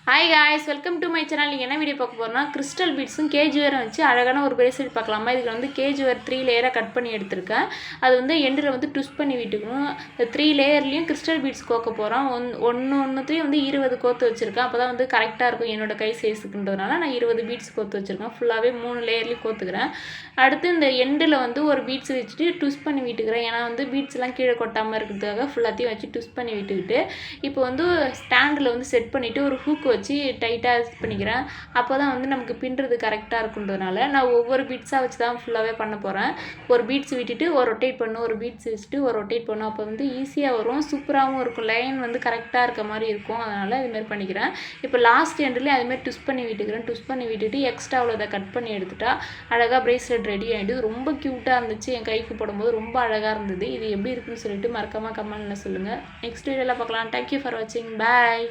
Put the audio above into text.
Hi guys, welcome to my channel. நீங்கள் என்ன video பார்க்க போகிறோம்னா, கிறிஸ்டல் பீட்ஸும் கேஜ் வேரும் வச்சு அழகான ஒரு பிரேஸ்லெட் பார்க்கலாமா. இதுக்கு வந்து கேஜ் வேர் 3 லேயராக கட் பண்ணி எடுத்திருக்கேன். அது வந்து எண்டில் வந்து ட்விஸ்ட் பண்ணி விட்டுக்கணும். இந்த 3 லேயர்லேயும் கிறிஸ்டல் பீட்ஸ் கோக்க போகிறோம். ஒன்றுத்தையும் வந்து 20 கோத்து வச்சுருக்கேன். அப்போ தான் வந்து கரெக்டாக இருக்கும் என்னோட கை சைஸுக்குன்றதுனால நான் 20 பீட்ஸ் கோத்து வச்சுருக்கேன். ஃபுல்லாகவே 3 லேயர்லேயும் கோத்துக்கிறேன். அடுத்து இந்த எண்டில் வந்து ஒரு பீட்ஸ் வச்சுட்டு ட்விஸ்ட் பண்ணி விட்டுக்கிறேன். ஏன்னா வந்து பீட்ஸ்லாம் கீழே கொட்டாமல் இருக்கிறதுக்காக ஃபுல்லாத்தையும் வச்சு ட்விஸ்ட் பண்ணி விட்டுக்கிட்டு இப்போ வந்து ஸ்டாண்டில் வந்து செட் பண்ணிவிட்டு ஒரு ஹூக் வச்சு டைட்டாக பண்ணிக்கிறேன். அப்போ தான் வந்து நமக்கு பின்னுறது கரெக்டாக இருக்குன்றதுனால நான் ஒவ்வொரு பீட்ஸாக வச்சு தான் ஃபுல்லாகவே பண்ண போகிறேன். ஒரு பீட்ஸ் விட்டுட்டு ஒரு ரொட்டேட் பண்ணும், ஒரு பீட்ஸ் வச்சுட்டு ஒரு ரொட்டேட் பண்ணும். அப்போ வந்து ஈஸியாக வரும், சூப்பராகவும் இருக்கும், லைன் வந்து கரெக்டாக இருக்க மாதிரி இருக்கும். அதனால் இதுமாரி பண்ணிக்கிறேன். இப்போ லாஸ்ட் எண்ட்லேயும் அதுமாரி ட்விஸ்ட் பண்ணி விட்டுக்கிறேன். ட்விஸ்ட் பண்ணி விட்டுட்டு எக்ஸ்ட்ரா அவ்வளோ கட் பண்ணி எடுத்துட்டா அழகாக பிரேஸ்லெட் ரெடி ஆகிடுது. ரொம்ப க்யூட்டாக இருந்துச்சு. என் கைக்கு போடும்போது ரொம்ப அழகாக இருந்தது. இது எப்படி இருக்குன்னு சொல்லிட்டு மறக்காமல் கமெண்ட்டில் சொல்லுங்கள். நெக்ஸ்ட் வீடியோவில் பார்க்கலாம். தேங்க்யூ ஃபார் வாட்சிங். பாய்.